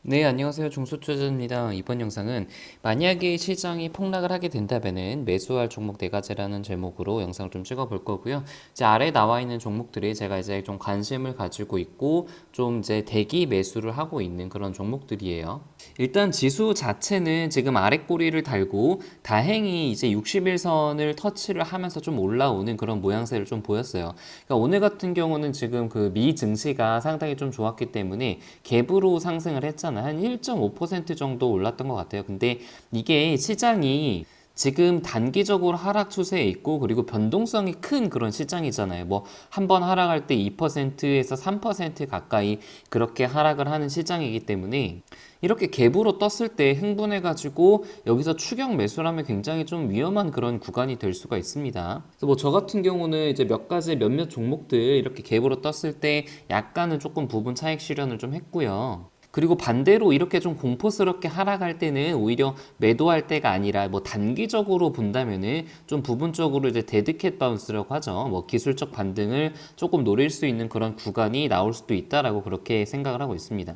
네, 안녕하세요. 중소투자자입니다. 이번 영상은 만약에 시장이 폭락을 하게 된다면은 매수할 종목 네 가지라는 제목으로 영상을 좀 찍어 볼 거고요. 이제 아래 나와 있는 종목들이 제가 이제 좀 관심을 가지고 있고 좀 이제 대기 매수를 하고 있는 그런 종목들이에요. 일단 지수 자체는 지금 아래 꼬리를 달고 다행히 이제 60일선을 터치를 하면서 좀 올라오는 그런 모양새를 좀 보였어요. 그러니까 오늘 같은 경우는 지금 그 미 증시가 상당히 좀 좋았기 때문에 갭으로 상승을 했잖아요. 한 1.5% 정도 올랐던 것 같아요. 근데 이게 시장이 지금 단기적으로 하락 추세에 있고 그리고 변동성이 큰 그런 시장이잖아요. 뭐 한 번 하락할 때 2%에서 3% 가까이 그렇게 하락을 하는 시장이기 때문에 이렇게 갭으로 떴을 때 흥분해가지고 여기서 추격 매수를 하면 굉장히 좀 위험한 그런 구간이 될 수가 있습니다. 그래서 뭐 저 같은 경우는 이제 몇 가지 몇몇 종목들 이렇게 갭으로 떴을 때 약간은 조금 부분 차익 실현을 좀 했고요. 그리고 반대로 이렇게 좀 공포스럽게 하락할 때는 오히려 매도할 때가 아니라 뭐 단기적으로 본다면은 좀 부분적으로 이제 데드캣 바운스라고 하죠. 뭐 기술적 반등을 조금 노릴 수 있는 그런 구간이 나올 수도 있다라고 그렇게 생각을 하고 있습니다.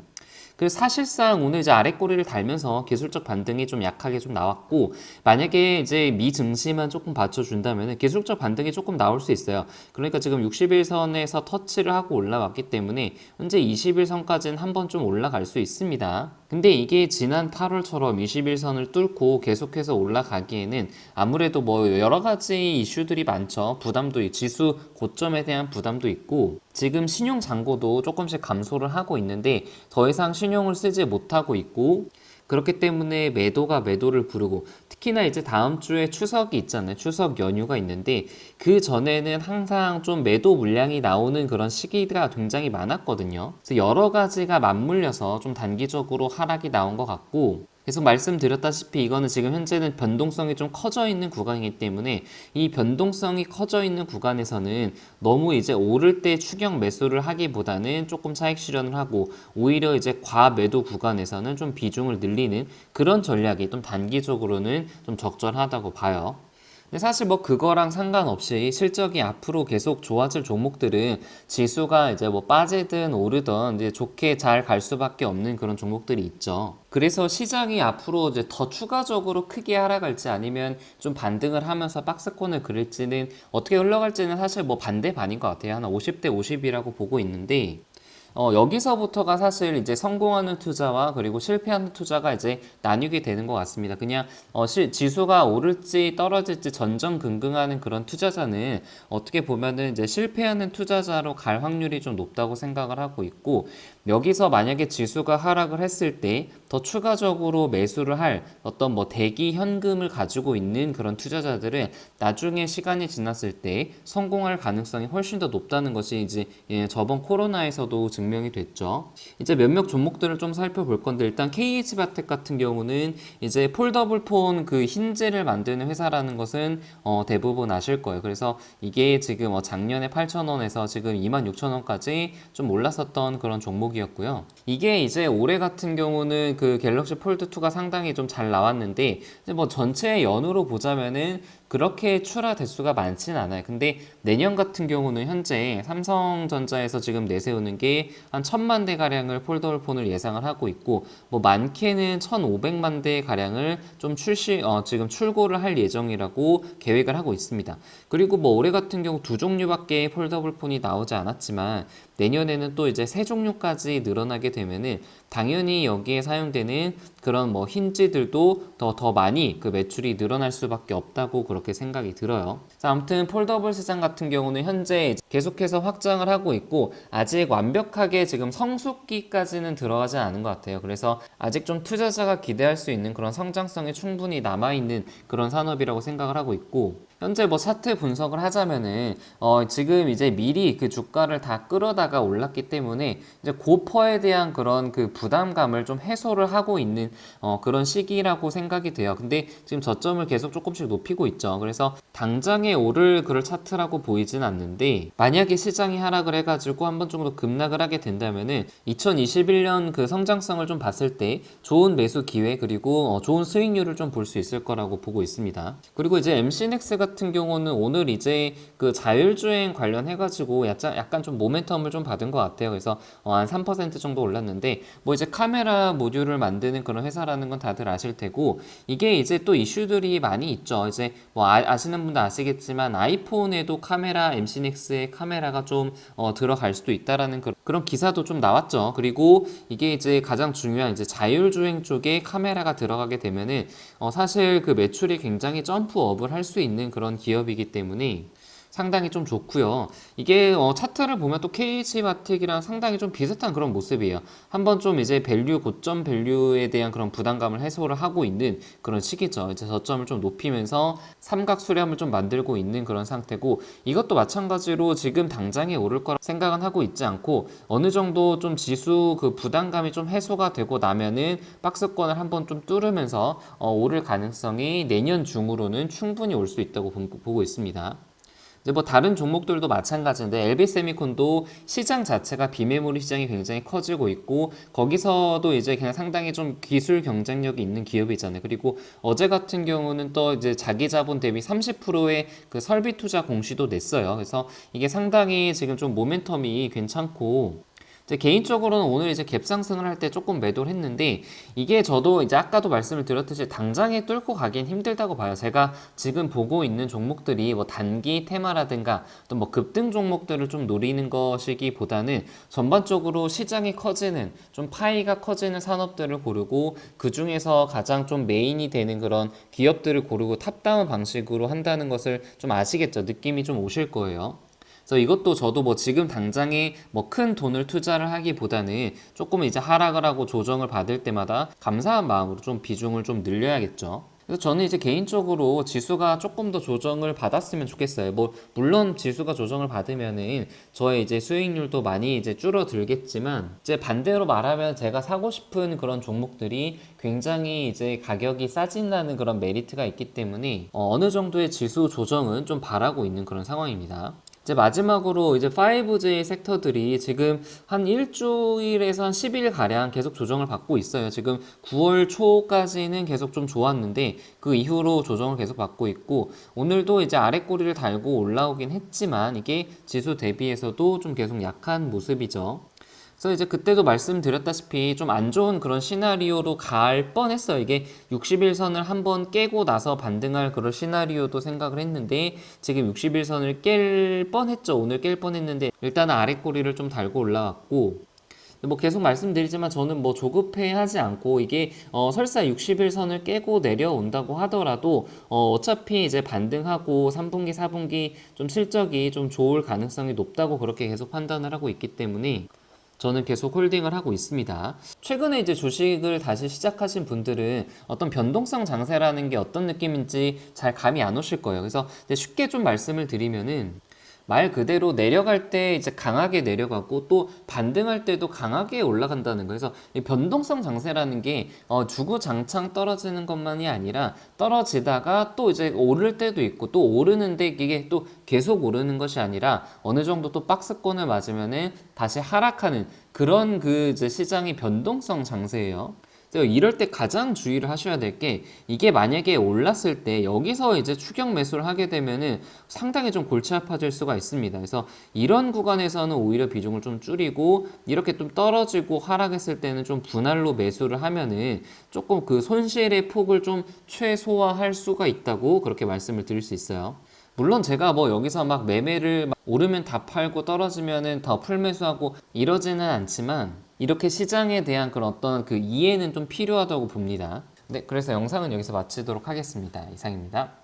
그래서 사실상 오늘 이제 아래 꼬리를 달면서 기술적 반등이 좀 약하게 좀 나왔고, 만약에 이제 미 증시만 조금 받쳐준다면 기술적 반등이 조금 나올 수 있어요. 그러니까 지금 60일선에서 터치를 하고 올라왔기 때문에 현재 20일선까지는 한번 좀 올라갈 수 있습니다. 근데 이게 지난 8월처럼 21선을 뚫고 계속해서 올라가기에는 아무래도 뭐 여러 가지 이슈들이 많죠. 부담도, 지수 고점에 대한 부담도 있고, 지금 신용 잔고도 조금씩 감소를 하고 있는데 더 이상 신용을 쓰지 못하고 있고, 그렇기 때문에 매도가 매도를 부르고, 특히나 이제 다음 주에 추석이 있잖아요. 추석 연휴가 있는데 그 전에는 항상 좀 매도 물량이 나오는 그런 시기가 굉장히 많았거든요. 그래서 여러 가지가 맞물려서 좀 단기적으로 하락이 나온 것 같고, 계속 말씀드렸다시피 이거는 지금 현재는 변동성이 좀 커져 있는 구간이기 때문에 이 변동성이 커져 있는 구간에서는 너무 이제 오를 때 추격 매수를 하기보다는 조금 차익 실현을 하고, 오히려 이제 과매도 구간에서는 좀 비중을 늘리는 그런 전략이 좀 단기적으로는 좀 적절하다고 봐요. 근데 사실 뭐 그거랑 상관없이 실적이 앞으로 계속 좋아질 종목들은 지수가 이제 뭐 빠지든 오르든 이제 좋게 잘 갈 수밖에 없는 그런 종목들이 있죠. 그래서 시장이 앞으로 이제 더 추가적으로 크게 하락할지 아니면 좀 반등을 하면서 박스권을 그릴지는, 어떻게 흘러갈지는 사실 뭐 반대 반인 것 같아요. 한 50대 50이라고 보고 있는데, 여기서부터가 사실 이제 성공하는 투자와 그리고 실패하는 투자가 이제 나뉘게 되는 것 같습니다. 그냥 지수가 오를지 떨어질지 전전긍긍하는 그런 투자자는 어떻게 보면은 이제 실패하는 투자자로 갈 확률이 좀 높다고 생각을 하고 있고, 여기서 만약에 지수가 하락을 했을 때 더 추가적으로 매수를 할 어떤 뭐 대기 현금을 가지고 있는 그런 투자자들은 나중에 시간이 지났을 때 성공할 가능성이 훨씬 더 높다는 것이 이제 저번 코로나에서도 증명이 됐죠. 이제 몇몇 종목들을 좀 살펴볼 건데, 일단 KH바텍 같은 경우는 이제 폴더블 폰 그 힌지를 만드는 회사라는 것은 대부분 아실 거예요. 그래서 이게 지금 작년에 8,000원에서 지금 26,000원까지 좀 올랐었던 그런 종목이었고요. 이게 이제 올해 같은 경우는 그 갤럭시 폴드2가 상당히 좀 잘 나왔는데, 이제 뭐 전체 연으로 보자면은 그렇게 출하 대수가 많지는 않아요. 근데 내년 같은 경우는 현재 삼성전자에서 지금 내세우는 게 한 1,000만 대 가량을 폴더블 폰을 예상을 하고 있고, 뭐 많게는 1,500만 대 가량을 좀 지금 출고를 할 예정이라고 계획을 하고 있습니다. 그리고 뭐 올해 같은 경우 두 종류밖에 폴더블 폰이 나오지 않았지만 내년에는 또 이제 세 종류까지 늘어나게 되면은 당연히 여기에 사용되는 그런 뭐 힌지들도 더 많이 그 매출이 늘어날 수밖에 없다고 그렇게 생각이 들어요. 아무튼 폴더블 시장 같은 경우는 현재 계속해서 확장을 하고 있고, 아직 완벽하게 지금 성숙기까지는 들어가지 않은 것 같아요. 그래서 아직 좀 투자자가 기대할 수 있는 그런 성장성이 충분히 남아있는 그런 산업이라고 생각을 하고 있고, 현재 뭐 차트 분석을 하자면은 지금 이제 미리 그 주가를 다 끌어다가 올랐기 때문에 이제 고퍼에 대한 그런 그 부담감을 좀 해소를 하고 있는 그런 시기라고 생각이 돼요. 근데 지금 저점을 계속 조금씩 높이고 있죠. 그래서 당장에 오를 그럴 차트라고 보이진 않는데, 만약에 시장이 하락을 해가지고 한 번 정도 급락을 하게 된다면은 2021년 그 성장성을 좀 봤을 때 좋은 매수 기회 그리고 좋은 수익률을 좀 볼 수 있을 거라고 보고 있습니다. 그리고 이제 MC넥스 같은 같은 경우는 오늘 이제 그 자율주행 관련해가지고 약간 좀 모멘텀을 좀 받은 것 같아요. 그래서 한 3% 정도 올랐는데, 뭐 이제 카메라 모듈을 만드는 그런 회사라는 건 다들 아실 테고, 이게 이제 또 이슈들이 많이 있죠. 이제 뭐 아시는 분도 아시겠지만 아이폰에도 카메라, MC넥스의 카메라가 좀 들어갈 수도 있다라는 그런 기사도 좀 나왔죠. 그리고 이게 이제 가장 중요한 이제 자율주행 쪽에 카메라가 들어가게 되면은 사실 그 매출이 굉장히 점프업을 할 수 있는 그런 기업이기 때문에 상당히 좀 좋고요. 이게 차트를 보면 또 KH바텍이랑 상당히 좀 비슷한 그런 모습이에요. 한번 좀 이제 고점 밸류에 대한 그런 부담감을 해소를 하고 있는 그런 시기죠. 이제 저점을 좀 높이면서 삼각 수렴을 좀 만들고 있는 그런 상태고, 이것도 마찬가지로 지금 당장에 오를 거라 생각은 하고 있지 않고, 어느 정도 좀 지수 그 부담감이 좀 해소가 되고 나면은 박스권을 한번 좀 뚫으면서 오를 가능성이 내년 중으로는 충분히 올 수 있다고 보고 있습니다. 이제 뭐 다른 종목들도 마찬가지인데, LB세미콘도 시장 자체가 비메모리 시장이 굉장히 커지고 있고, 거기서도 이제 그냥 상당히 좀 기술 경쟁력이 있는 기업이잖아요. 그리고 어제 같은 경우는 또 이제 자기 자본 대비 30%의 그 설비 투자 공시도 냈어요. 그래서 이게 상당히 지금 좀 모멘텀이 괜찮고, 개인적으로는 오늘 이제 갭 상승을 할 때 조금 매도를 했는데, 이게 저도 이제 아까도 말씀을 드렸듯이 당장에 뚫고 가긴 힘들다고 봐요. 제가 지금 보고 있는 종목들이 뭐 단기 테마라든가 또 뭐 급등 종목들을 좀 노리는 것이기보다는 전반적으로 시장이 커지는, 좀 파이가 커지는 산업들을 고르고, 그 중에서 가장 좀 메인이 되는 그런 기업들을 고르고 탑다운 방식으로 한다는 것을 좀 아시겠죠? 느낌이 좀 오실 거예요. 그래서 이것도 저도 뭐 지금 당장에 뭐 큰 돈을 투자를 하기보다는 조금 이제 하락을 하고 조정을 받을 때마다 감사한 마음으로 좀 비중을 좀 늘려야겠죠. 그래서 저는 이제 개인적으로 지수가 조금 더 조정을 받았으면 좋겠어요. 뭐 물론 지수가 조정을 받으면은 저의 이제 수익률도 많이 이제 줄어들겠지만, 이제 반대로 말하면 제가 사고 싶은 그런 종목들이 굉장히 이제 가격이 싸진다는 그런 메리트가 있기 때문에 어느 정도의 지수 조정은 좀 바라고 있는 그런 상황입니다. 이제 마지막으로 이제 5G 섹터들이 지금 한 일주일에서 한 10일 가량 계속 조정을 받고 있어요. 지금 9월 초까지는 계속 좀 좋았는데 그 이후로 조정을 계속 받고 있고, 오늘도 이제 아래 꼬리를 달고 올라오긴 했지만 이게 지수 대비해서도 좀 계속 약한 모습이죠. 그래서 이제 그때도 말씀드렸다시피 좀 안 좋은 그런 시나리오로 갈 뻔했어요. 이게 60일선을 한번 깨고 나서 반등할 그런 시나리오도 생각을 했는데, 지금 60일선을 깰 뻔했죠. 오늘 깰 뻔했는데 일단은 아래 꼬리를 좀 달고 올라왔고, 뭐 계속 말씀드리지만 저는 뭐 조급해하지 않고, 이게 설사 60일선을 깨고 내려온다고 하더라도 어차피 이제 반등하고 3분기, 4분기 좀 실적이 좀 좋을 가능성이 높다고 그렇게 계속 판단을 하고 있기 때문에 저는 계속 홀딩을 하고 있습니다. 최근에 이제 주식을 다시 시작하신 분들은 어떤 변동성 장세라는 게 어떤 느낌인지 잘 감이 안 오실 거예요. 그래서 쉽게 좀 말씀을 드리면은, 말 그대로 내려갈 때 이제 강하게 내려가고 또 반등할 때도 강하게 올라간다는 거예요. 그래서 이 변동성 장세라는 게 주구장창 떨어지는 것만이 아니라 떨어지다가 또 이제 오를 때도 있고, 또 오르는데 이게 또 계속 오르는 것이 아니라 어느 정도 또 박스권을 맞으면은 다시 하락하는 그런 그 이제 시장의 변동성 장세예요. 이럴 때 가장 주의를 하셔야 될 게, 이게 만약에 올랐을 때 여기서 이제 추격 매수를 하게 되면은 상당히 좀 골치 아파질 수가 있습니다. 그래서 이런 구간에서는 오히려 비중을 좀 줄이고, 이렇게 좀 떨어지고 하락했을 때는 좀 분할로 매수를 하면은 조금 그 손실의 폭을 좀 최소화할 수가 있다고 그렇게 말씀을 드릴 수 있어요. 물론 제가 뭐 여기서 막 매매를 오르면 다 팔고 떨어지면은 더 풀매수하고 이러지는 않지만, 이렇게 시장에 대한 그런 어떤 그 이해는 좀 필요하다고 봅니다. 네, 그래서 영상은 여기서 마치도록 하겠습니다. 이상입니다.